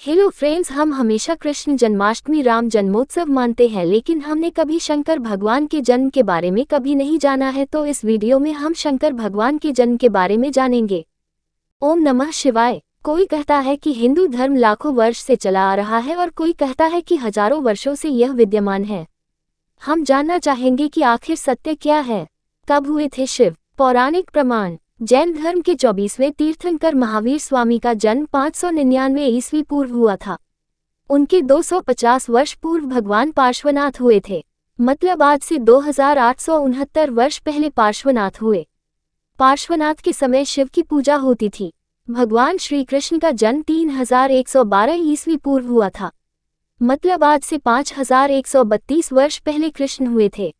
Hello friends, हम हमेशा कृष्ण जन्माष्टमी राम जन्मोत्सव मानते हैं, लेकिन हमने कभी शंकर भगवान के जन्म के बारे में कभी नहीं जाना है। तो इस वीडियो में हम शंकर भगवान के जन्म के बारे में जानेंगे। ओम नमः शिवाय। कोई कहता है कि हिंदू धर्म लाखों वर्ष से चला आ रहा है और कोई कहता है कि हजारों वर्षों से यह विद्यमान है। हम जानना चाहेंगे कि आखिर सत्य क्या है। कब हुए थे शिव? पौराणिक प्रमाण। जैन धर्म के 24वें तीर्थंकर महावीर स्वामी का जन्म 599 ईस्वी पूर्व हुआ था। उनके 250 वर्ष पूर्व भगवान पार्श्वनाथ हुए थे, मतलब आज से 2869 वर्ष पहले पार्श्वनाथ हुए। पार्श्वनाथ के समय शिव की पूजा होती थी। भगवान श्री कृष्ण का जन्म 3112 ईस्वी पूर्व हुआ था, मतलब आज से 5132 वर्ष पहले कृष्ण हुए थे।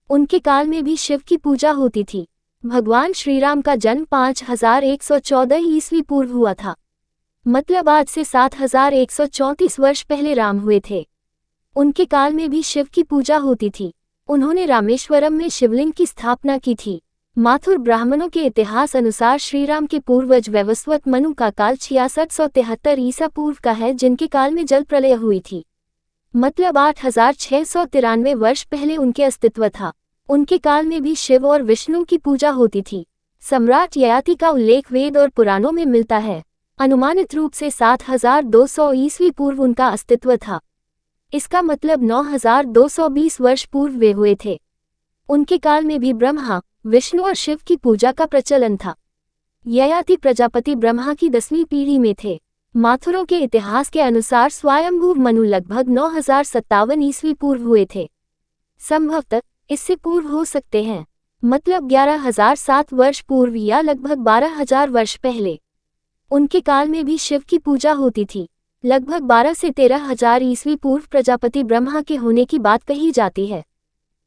उनके काल में भी शिव की पूजा होती थी। भगवान श्री राम का जन्म 5114 ईस्वी पूर्व हुआ था, मतलब आज से 7134 वर्ष पहले राम हुए थे। उनके काल में भी शिव की पूजा होती थी। उन्होंने रामेश्वरम में शिवलिंग की स्थापना की थी। माथुर ब्राह्मणों के इतिहास अनुसार श्री राम के पूर्वज वैवस्वत मनु का काल 6673 ईसा पूर्व का है, जिनके काल में जल प्रलय हुई थी, मतलब 8693 वर्ष पहले उनके अस्तित्व था। उनके काल में भी शिव और विष्णु की पूजा होती थी। सम्राट ययाति का उल्लेख वेद और पुराणों में मिलता है। अनुमानित रूप से 7200 ईस्वी पूर्व उनका अस्तित्व था। इसका मतलब 9220 वर्ष पूर्व वे हुए थे। उनके काल में भी ब्रह्मा, विष्णु और शिव की पूजा का प्रचलन था। ययाति प्रजापति ब्रह्मा की 10वीं पीढ़ी में थे। माथुरों के इतिहास के अनुसार स्वयंभू मनु लगभग 9057 ईस्वी पूर्व हुए थे। संभवतः इससे पूर्व हो सकते हैं, मतलब 11007 वर्ष पूर्व या लगभग 12000 वर्ष पहले। उनके काल में भी शिव की पूजा होती थी। लगभग 12 से 13000 ईस्वी पूर्व प्रजापति ब्रह्मा के होने की बात कही जाती है,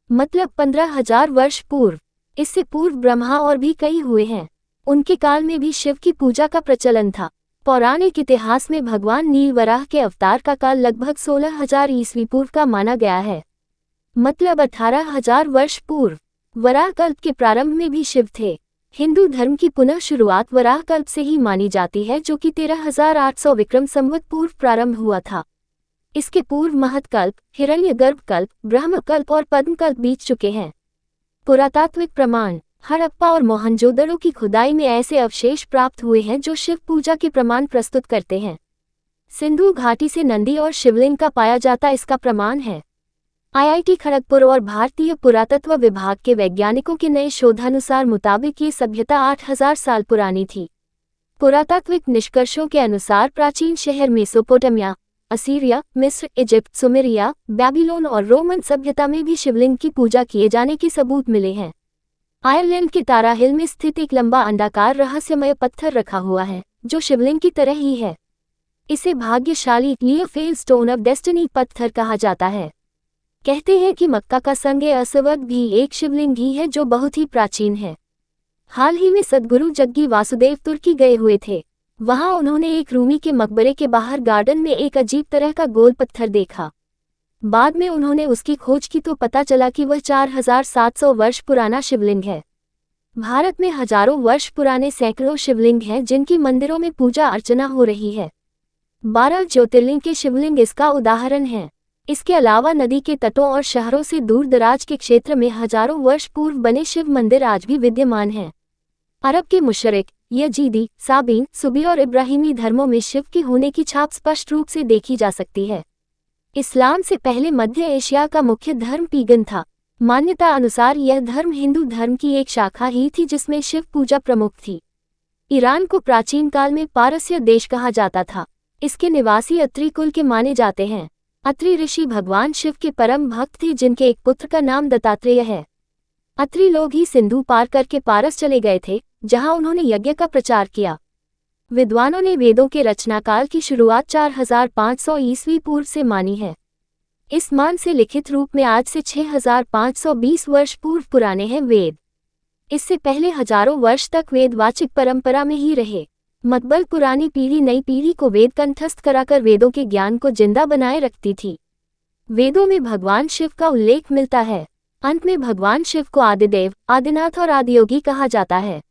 मतलब 15000 वर्ष पूर्व। इससे पूर्व ब्रह्मा और भी कई हुए हैं। उनके काल में भी शिव की पूजा का प्रचलन था। पौराणिक इतिहास में भगवान नीलवराह के अवतार का काल लगभग 16000 ईस्वी पूर्व का माना गया है, मतलब 18000 वर्ष पूर्व। वराह कल्प के प्रारंभ में भी शिव थे। हिंदू धर्म की पुनः शुरुआत वराह कल्प से ही मानी जाती है, जो कि 13800 विक्रम संवत पूर्व प्रारंभ हुआ था। इसके पूर्व महत्कल्प, हिरण्यगर्भ कल्प, ब्रह्म कल्प और पद्म कल्प बीत चुके हैं। पुरातात्विक प्रमाण। हड़प्पा और मोहनजोदड़ो की खुदाई में ऐसे अवशेष प्राप्त हुए हैं जो शिव पूजा के प्रमाण प्रस्तुत करते हैं। सिंधु घाटी से नंदी और शिवलिंग का पाया जाता इसका प्रमाण है। IIT खड़गपुर और भारतीय पुरातत्व विभाग के वैज्ञानिकों के नए शोधानुसार मुताबिक ये सभ्यता 8000 साल पुरानी थी। पुरातात्विक निष्कर्षों के अनुसार प्राचीन शहर मेसोपोटामिया, असीरिया, मिस्र, इजिप्ट, सुमेरिया, बैबीलोन और रोमन सभ्यता में भी शिवलिंग की पूजा किए जाने के सबूत मिले हैं। आयरलैंड के तारा हिल में स्थित एक लंबा अंडाकार रहस्यमय पत्थर रखा हुआ है, जो शिवलिंग की तरह ही है। इसे भाग्यशाली लियोफेल स्टोन ऑफ डेस्टिनी पत्थर कहा जाता है। कहते हैं कि मक्का का संगे असवद भी एक शिवलिंग ही है, जो बहुत ही प्राचीन है। हाल ही में सद्गुरु जग्गी वासुदेव तुर्की गए हुए थे। वहां उन्होंने एक रूमी के मकबरे के बाहर गार्डन में एक अजीब तरह का गोल पत्थर देखा। बाद में उन्होंने उसकी खोज की तो पता चला कि वह 4700 वर्ष पुराना शिवलिंग है। भारत में हजारों वर्ष पुराने सैकड़ों शिवलिंग हैं, जिनकी मंदिरों में पूजा अर्चना हो रही है। 12 ज्योतिर्लिंग के शिवलिंग इसका उदाहरण हैं। इसके अलावा नदी के तटों और शहरों से दूर दराज के क्षेत्र में हजारों वर्ष पूर्व बने शिव मंदिर आज भी विद्यमान हैं। अरब के मुशरिक, यजीदी, साबीन, सुबी और इब्राहिमी धर्मों में शिव के होने की छाप स्पष्ट रूप से देखी जा सकती है। इस्लाम से पहले मध्य एशिया का मुख्य धर्म पीगन था। मान्यता अनुसार यह धर्म हिंदू धर्म की एक शाखा ही थी, जिसमें शिव पूजा प्रमुख थी। ईरान को प्राचीन काल में पारस्य देश कहा जाता था। इसके निवासी अत्रि कुल के माने जाते हैं। अत्रि ऋषि भगवान शिव के परम भक्त थे, जिनके एक पुत्र का नाम दत्तात्रेय है। अत्रि लोग ही सिंधु पार करके पारस चले गए थे, जहां उन्होंने यज्ञ का प्रचार किया। विद्वानों ने वेदों के रचनाकाल की शुरुआत 4500 ईस्वी पूर्व से मानी है। इस मान से लिखित रूप में आज से 6520 वर्ष पूर्व पुराने हैं वेद। इससे पहले हजारों वर्ष तक वेदवाचिक परंपरा में ही रहे। मतबल पुरानी पीढ़ी नई पीढ़ी को वेद कंठस्थ कराकर वेदों के ज्ञान को जिंदा बनाए रखती थी। वेदों में भगवान शिव का उल्लेख मिलता है। अंत में भगवान शिव को आदिदेव, आदिनाथ और आदियोगी कहा जाता है।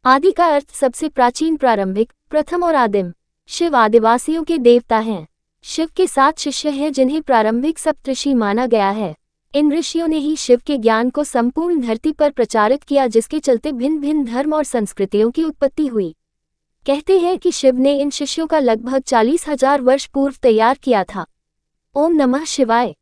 आदि का अर्थ सबसे प्राचीन, प्रारंभिक, प्रथम और आदिम। शिव आदिवासियों के देवता हैं। शिव के 7 शिष्य हैं जिन्हें प्रारंभिक सप्तऋषि माना गया है। इन ऋषियों ने ही शिव के ज्ञान को संपूर्ण धरती पर प्रचारित किया, जिसके चलते भिन्न भिन्न धर्म और संस्कृतियों की उत्पत्ति हुई। कहते हैं कि शिव ने इन शिष्यों का लगभग 40,000 वर्ष पूर्व तैयार किया था। ओम नमः शिवाय।